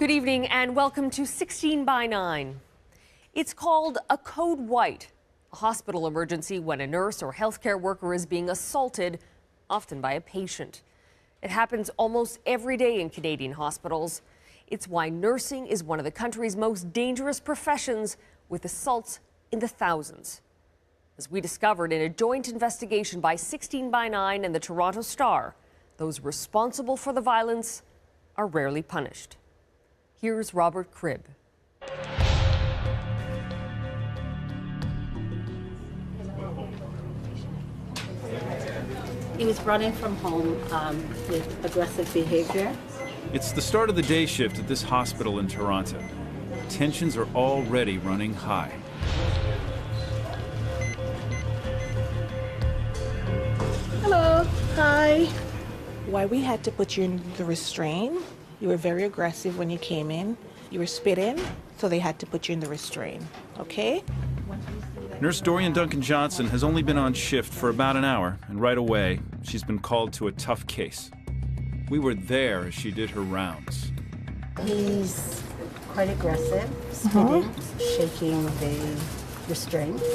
Good evening and welcome to 16 by 9. It's called a code white, a hospital emergency when a nurse or healthcare worker is being assaulted, often by a patient. It happens almost every day in Canadian hospitals. It's why nursing is one of the country's most dangerous professions, with assaults in the thousands. As we discovered in a joint investigation by 16 by 9 and the Toronto Star, those responsible for the violence are rarely punished. Here's Robert Cribb. He was brought in from home with aggressive behavior. It's the start of the day shift at this hospital in Toronto. Tensions are already running high. Hello. Hi. Why we had to put you in the restraint? You were very aggressive when you came in. You were spitting, so they had to put you in the restraint, okay? Nurse Dorian Duncan-Johnson has only been on shift for about an hour, and right away, she's been called to a tough case. We were there as she did her rounds. He's quite aggressive, spitting, shaking the restraints.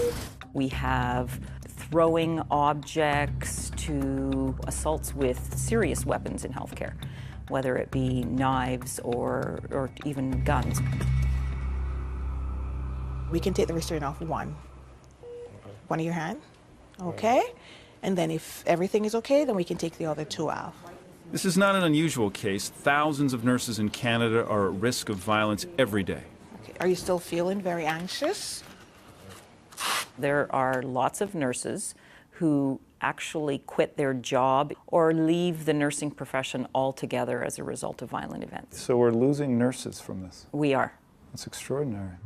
We have throwing objects to assaults with serious weapons in healthcare, whether it be knives or even guns. We can take the restraint off one of your hand, okay? And then if everything is okay, then we can take the other two off. This is not an unusual case. Thousands of nurses in Canada are at risk of violence every day. Okay. Are you still feeling very anxious? There are lots of nurses who actually quit their job or leave the nursing profession altogether as a result of violent events. So we're losing nurses from this? We are. That's extraordinary.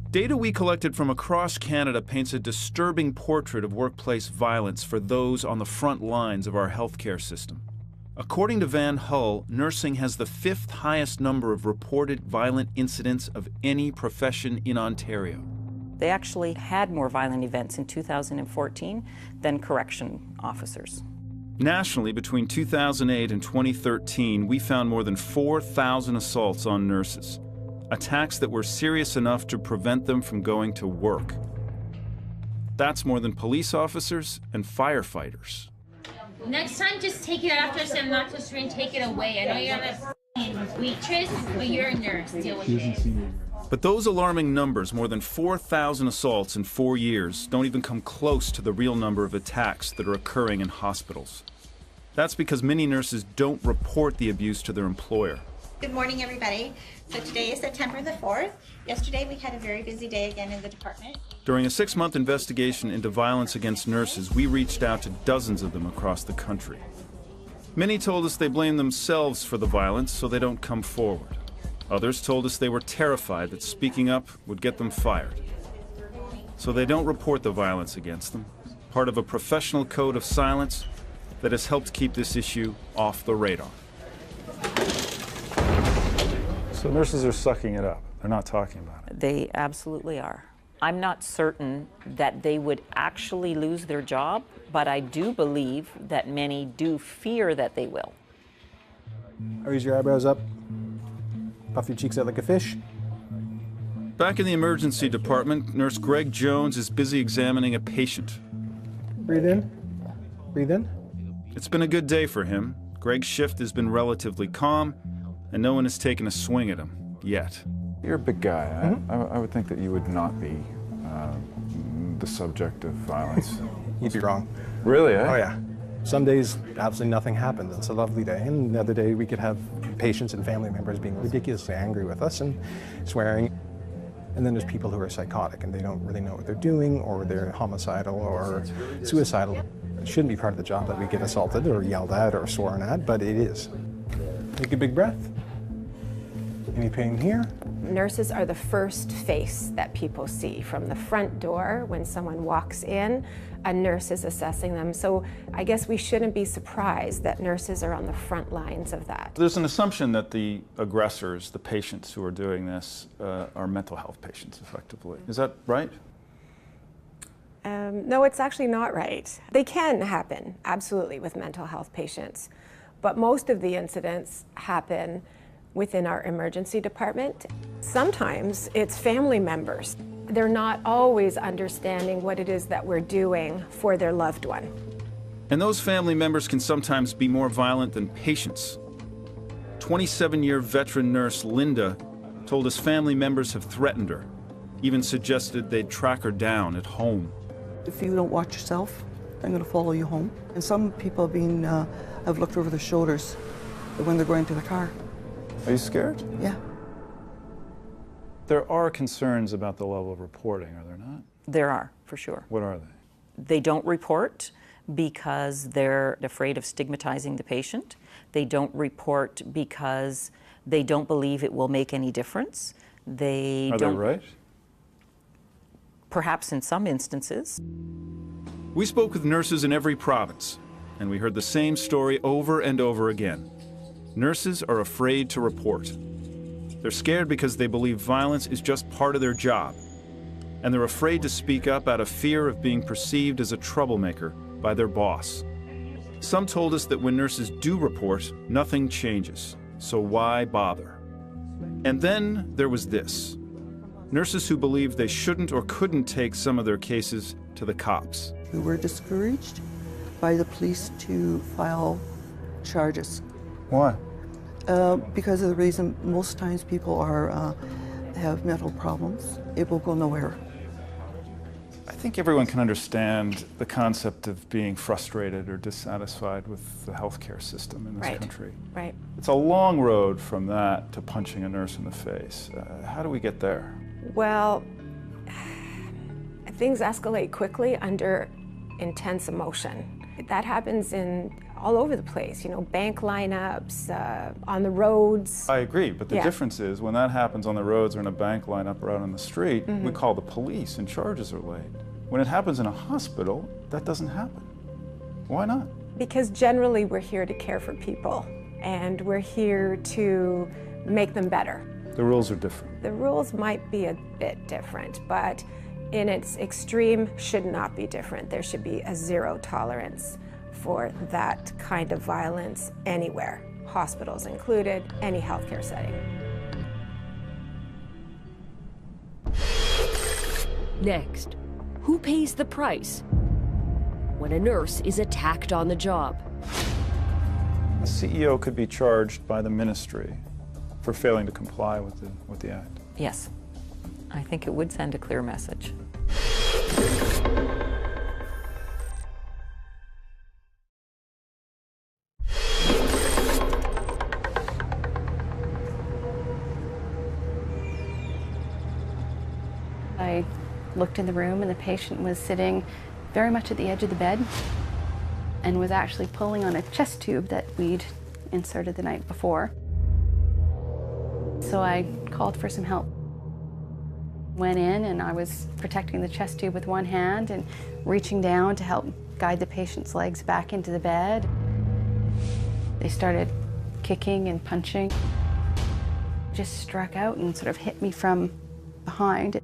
Data we collected from across Canada paints a disturbing portrait of workplace violence for those on the front lines of our healthcare system. According to Van Hull, nursing has the 5th highest number of reported violent incidents of any profession in Ontario. They actually had more violent events in 2014 than correction officers. Nationally, between 2008 and 2013, we found more than 4,000 assaults on nurses, attacks that were serious enough to prevent them from going to work. That's more than police officers and firefighters. Next time, just take it after I'm not to restrain, take it away. I know you're not a waitress, but you're a nurse. Deal with it. But those alarming numbers, more than 4,000 assaults in 4 years, don't even come close to the real number of attacks that are occurring in hospitals. That's because many nurses don't report the abuse to their employer. Good morning, everybody. So today is September the 4th. Yesterday we had a very busy day again in the department. During a 6-month investigation into violence against nurses, we reached out to dozens of them across the country. Many told us they blame themselves for the violence, so they don't come forward. Others told us they were terrified that speaking up would get them fired. So they don't report the violence against them, part of a professional code of silence that has helped keep this issue off the radar. So nurses are sucking it up. They're not talking about it. They absolutely are. I'm not certain that they would actually lose their job, but I do believe that many do fear that they will. Raise your eyebrows up. Puff your cheeks out like a fish. Back in the emergency department, Nurse Greg Jones is busy examining a patient. Breathe in. Breathe in. It's been a good day for him. Greg's shift has been relatively calm, and no one has taken a swing at him yet. You're a big guy. I would think that you would not be the subject of violence. You'd be wrong. Really, eh? Oh, yeah. Some days, absolutely nothing happens. It's a lovely day. And the other day, we could have patients and family members being ridiculously angry with us and swearing. And then there's people who are psychotic and they don't really know what they're doing, or they're homicidal or suicidal. It shouldn't be part of the job that we get assaulted or yelled at or sworn at, but it is. Take a big breath. Any pain here? Nurses are the first face that people see from the front door. When someone walks in, a nurse is assessing them. So I guess we shouldn't be surprised that nurses are on the front lines of that. There's an assumption that the aggressors, the patients who are doing this, are mental health patients, effectively. Is that right? No, it's actually not right. They can happen, absolutely, with mental health patients. But most of the incidents happen within our emergency department. Sometimes it's family members. They're not always understanding what it is that we're doing for their loved one. And those family members can sometimes be more violent than patients. 27-year veteran nurse Linda told us family members have threatened her, even suggested they'd track her down at home. If you don't watch yourself, I'm going to follow you home. And some people have looked over their shoulders when they're going to the car. Are you scared? Yeah. There are concerns about the level of reporting, are there not? There are, for sure. What are they? They don't report because they're afraid of stigmatizing the patient. They don't report because they don't believe it will make any difference. Are they right? Perhaps in some instances. We spoke with nurses in every province, and we heard the same story over and over again. Nurses are afraid to report. They're scared because they believe violence is just part of their job, and they're afraid to speak up out of fear of being perceived as a troublemaker by their boss. Some told us that when nurses do report, nothing changes, so why bother? And then there was this. Nurses who believed they shouldn't or couldn't take some of their cases to the cops. We were discouraged by the police to file charges. Why? Because of the reason most times people have mental problems. It will go nowhere. I think everyone can understand the concept of being frustrated or dissatisfied with the healthcare system in this country. Right. It's a long road from that to punching a nurse in the face. How do we get there? Well, things escalate quickly under intense emotion. That happens all over the place, bank lineups, on the roads. I agree, but the difference is when that happens on the roads or in a bank lineup or out on the street, we call the police and charges are laid. When it happens in a hospital, that doesn't happen. Why not? Because generally we're here to care for people, and we're here to make them better. The rules are different. The rules might be a bit different, but in its extreme should not be different. There should be a zero tolerance for that kind of violence anywhere, hospitals included, any healthcare setting. Next, who pays the price when a nurse is attacked on the job? The CEO could be charged by the ministry for failing to comply with the act. Yes, I think it would send a clear message. I looked in the room and the patient was sitting very much at the edge of the bed and was actually pulling on a chest tube that we'd inserted the night before. So I called for some help. Went in and I was protecting the chest tube with one hand and reaching down to help guide the patient's legs back into the bed. They started kicking and punching. Just struck out and sort of hit me from behind.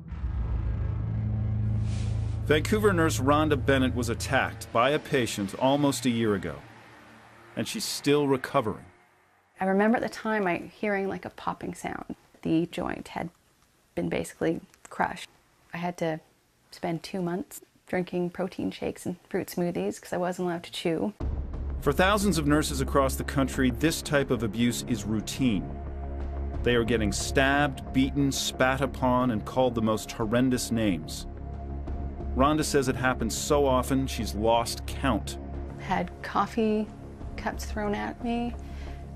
Vancouver nurse Rhonda Bennett was attacked by a patient almost a year ago, and she's still recovering. I remember at the time hearing like a popping sound. The joint had been basically crushed. I had to spend 2 months drinking protein shakes and fruit smoothies because I wasn't allowed to chew. For thousands of nurses across the country, this type of abuse is routine. They are getting stabbed, beaten, spat upon, and called the most horrendous names. Rhonda says it happens so often she's lost count. Had coffee cups thrown at me.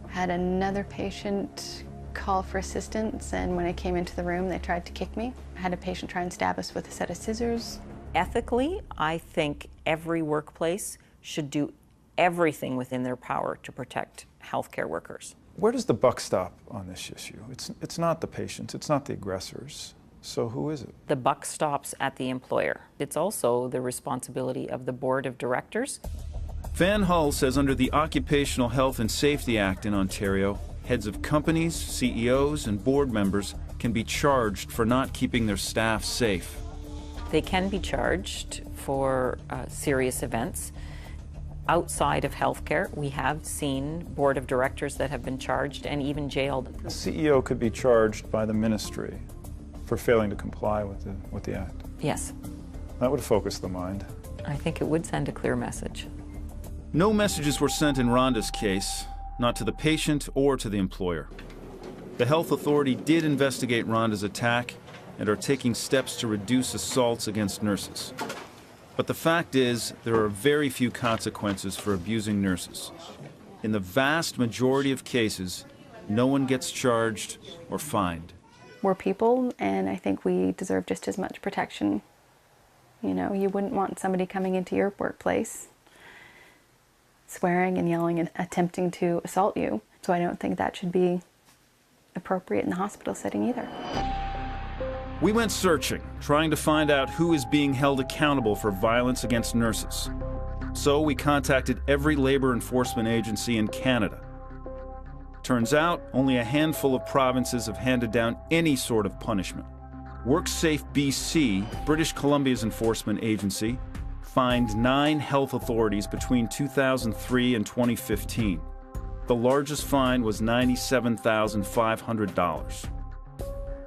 Had another patient call for assistance, and when I came into the room, they tried to kick me. I had a patient try and stab us with a set of scissors. Ethically, I think every workplace should do everything within their power to protect healthcare workers. Where does the buck stop on this issue? It's not the patients, it's not the aggressors. So who is it? The buck stops at the employer. It's also the responsibility of the board of directors. Van Hull says under the Occupational Health and Safety Act in Ontario, heads of companies, CEOs, and board members can be charged for not keeping their staff safe. They can be charged for serious events. Outside of healthcare, we have seen board of directors that have been charged and even jailed. The CEO could be charged by the ministry for failing to comply with the act. Yes, That would focus the mind. I think it would send a clear message. No messages were sent in Rhonda's case, not to the patient or to the employer. The health authority did investigate Rhonda's attack and are taking steps to reduce assaults against nurses. But the fact is, there are very few consequences for abusing nurses. In the vast majority of cases, no one gets charged or fined. We're people, and I think we deserve just as much protection. You know, you wouldn't want somebody coming into your workplace swearing and yelling and attempting to assault you. So I don't think that should be appropriate in the hospital setting either. We went searching, trying to find out who is being held accountable for violence against nurses. So we contacted every labor enforcement agency in Canada. Turns out, only a handful of provinces have handed down any sort of punishment. WorkSafe BC, British Columbia's enforcement agency, fined 9 health authorities between 2003 and 2015. The largest fine was $97,500.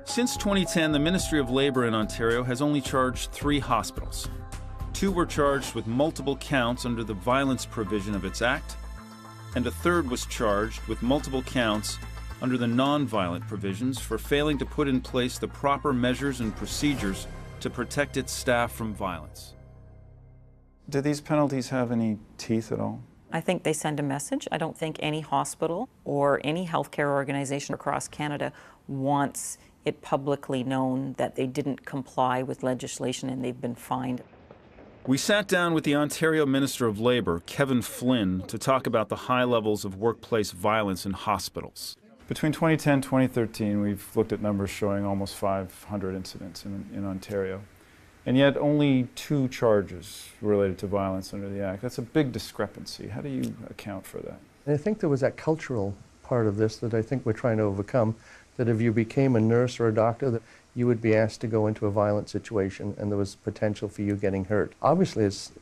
Since 2010, the Ministry of Labour in Ontario has only charged 3 hospitals. 2 were charged with multiple counts under the violence provision of its act, and a third was charged with multiple counts under the non-violent provisions for failing to put in place the proper measures and procedures to protect its staff from violence. Do these penalties have any teeth at all? I think they send a message. I don't think any hospital or any healthcare organization across Canada wants it publicly known that they didn't comply with legislation and they've been fined. We sat down with the Ontario Minister of Labour, Kevin Flynn, to talk about the high levels of workplace violence in hospitals. Between 2010 and 2013, we've looked at numbers showing almost 500 incidents in Ontario. And yet only 2 charges related to violence under the Act. That's a big discrepancy. How do you account for that? And I think there was that cultural part of this that I think we're trying to overcome, that if you became a nurse or a doctor, that you would be asked to go into a violent situation and there was potential for you getting hurt. Obviously, it's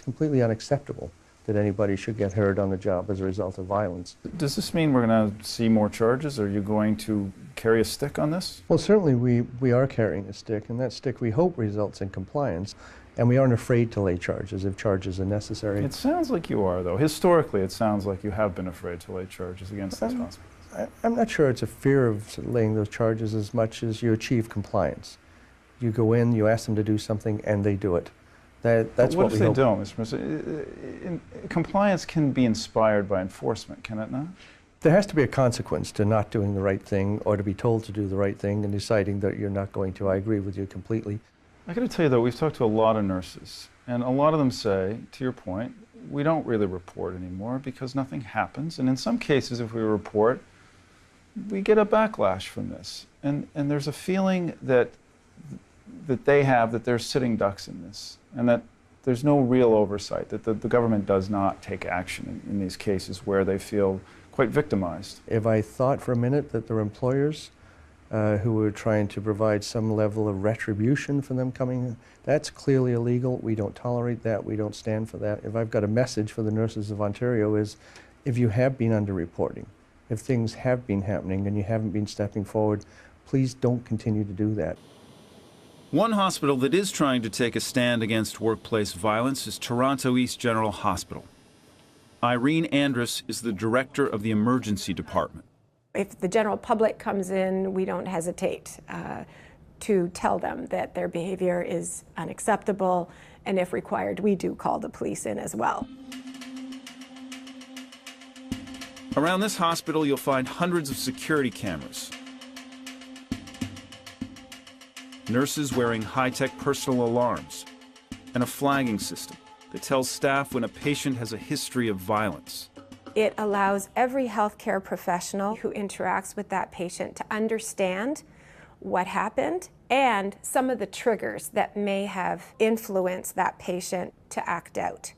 completely unacceptable that anybody should get hurt on the job as a result of violence. Does this mean we're going to see more charges? Are you going to carry a stick on this? Well, certainly we are carrying a stick, and that stick we hope results in compliance, and we aren't afraid to lay charges if charges are necessary. It sounds like you are, though. Historically, it sounds like you have been afraid to lay charges against these hospitals. I'm not sure it's a fear of laying those charges as much as you achieve compliance. You go in, you ask them to do something, and they do it. That's what if they hope. don't, Mr. Mercer? Compliance can be inspired by enforcement, can it not? There has to be a consequence to not doing the right thing or to be told to do the right thing and deciding that you're not going to. I agree with you completely. I got to tell you, though, we've talked to a lot of nurses, and a lot of them say, to your point, we don't really report anymore because nothing happens. And in some cases, if we report, we get a backlash from this. And there's a feeling that they have that they're sitting ducks in this, and that there's no real oversight, that the government does not take action in these cases where they feel quite victimized. If I thought for a minute that there were employers who were trying to provide some level of retribution for them coming, that's clearly illegal. We don't tolerate that. We don't stand for that. If I've got a message for the nurses of Ontario is, if you have been underreporting, if things have been happening and you haven't been stepping forward, please don't continue to do that. One hospital that is trying to take a stand against workplace violence is Toronto East General Hospital. Irene Andrus is the director of the emergency department. If the general public comes in, we don't hesitate to tell them that their behavior is unacceptable, and if required, we do call the police in as well. Around this hospital, you'll find hundreds of security cameras. Nurses wearing high-tech personal alarms, and a flagging system that tells staff when a patient has a history of violence. It allows every healthcare professional who interacts with that patient to understand what happened and some of the triggers that may have influenced that patient to act out.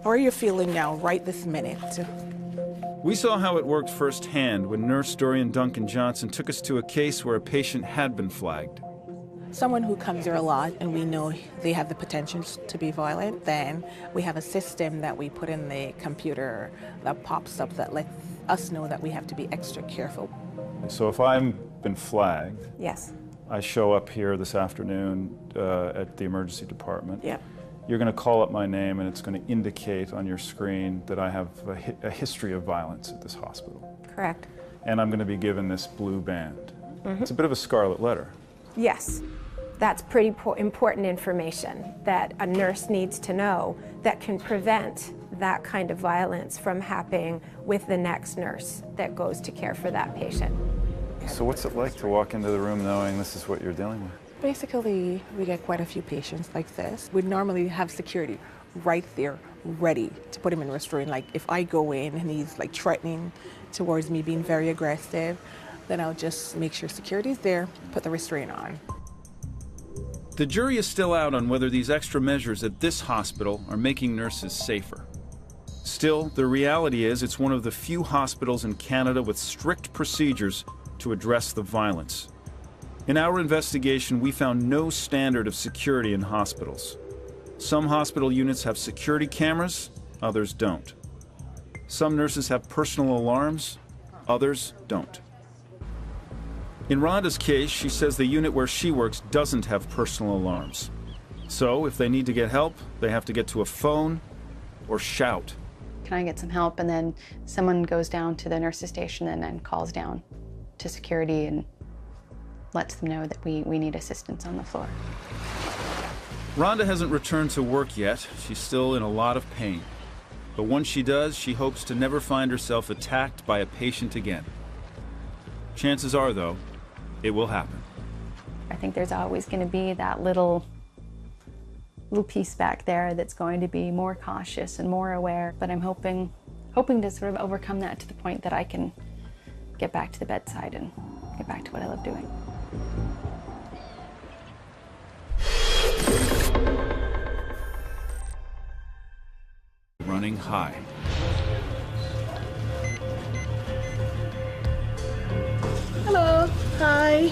How are you feeling now, right this minute? We saw how it worked firsthand when nurse Dorian Duncan Johnson took us to a case where a patient had been flagged. Someone who comes here a lot and we know they have the potential to be violent, then we have a system that we put in the computer that pops up that lets us know that we have to be extra careful. So if I've been flagged, Yes. I show up here this afternoon at the emergency department. Yeah. You're going to call up my name and it's going to indicate on your screen that I have a history of violence at this hospital. Correct. And I'm going to be given this blue band. It's a bit of a scarlet letter. Yes. That's pretty important information that a nurse needs to know that can prevent that kind of violence from happening with the next nurse that goes to care for that patient. So what's it like to walk into the room knowing this is what you're dealing with? Basically, we get quite a few patients like this. We'd normally have security right there, ready to put him in restraint. Like if I go in and he's like threatening towards me, being very aggressive, then I'll just make sure security's there, put the restraint on. The jury is still out on whether these extra measures at this hospital are making nurses safer. Still, the reality is it's one of the few hospitals in Canada with strict procedures to address the violence. In our investigation, we found no standard of security in hospitals. Some hospital units have security cameras, others don't. Some nurses have personal alarms, others don't. In Rhonda's case, she says the unit where she works doesn't have personal alarms. So if they need to get help, they have to get to a phone or shout. Can I get some help? And then someone goes down to the nurse's station and then calls down to security and lets them know that we need assistance on the floor. Rhonda hasn't returned to work yet. She's still in a lot of pain. But once she does, she hopes to never find herself attacked by a patient again. Chances are, though, it will happen. I think there's always going to be that little piece back there that's going to be more cautious and more aware. But I'm hoping to sort of overcome that to the point that I can get back to the bedside and get back to what I love doing. Running high. Hello. Hi.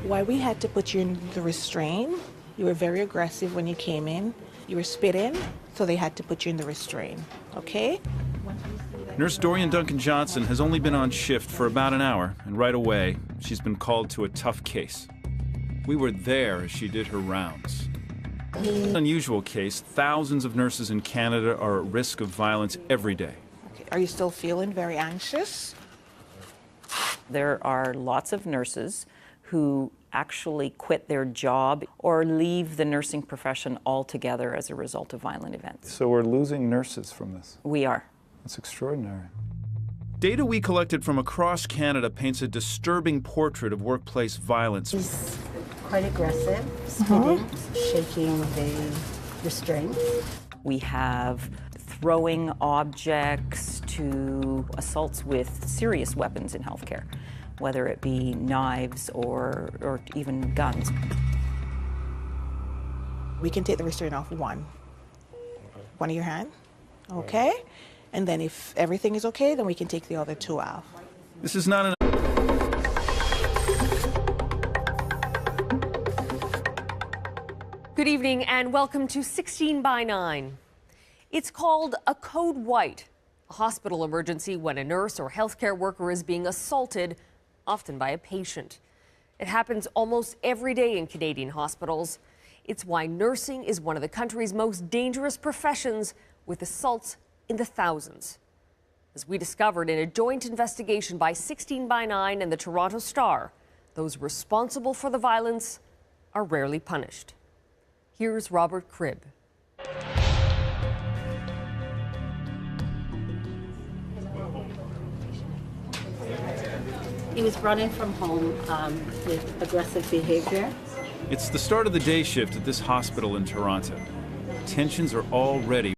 Why we had to put you in the restraint? You were very aggressive when you came in. You were spitting, so they had to put you in the restraint, okay? Nurse Dorian Duncan Johnson has only been on shift for about an hour, and right away, she's been called to a tough case. We were there as she did her rounds. An unusual case, thousands of nurses in Canada are at risk of violence every day. Okay. Are you still feeling very anxious? There are lots of nurses who actually quit their job or leave the nursing profession altogether as a result of violent events. So we're losing nurses from this. We are. That's extraordinary. Data we collected from across Canada paints a disturbing portrait of workplace violence. He's quite aggressive, spitting, shaking the restraints. We have throwing objects to assaults with serious weapons in healthcare, whether it be knives or even guns. We can take the restraint off one of your hand, okay? And then if everything is okay, then we can take the other two off. This is not an Good evening and welcome to 16 by 9. It's called a code white, a hospital emergency when a nurse or healthcare worker is being assaulted, often by a patient. It happens almost every day in Canadian hospitals. It's why nursing is one of the country's most dangerous professions, with assaults in the thousands. As we discovered in a joint investigation by 16 by 9 and the Toronto Star, those responsible for the violence are rarely punished. Here's Robert Cribb. He was brought in from home with aggressive behavior. It's the start of the day shift at this hospital in Toronto. Tensions are already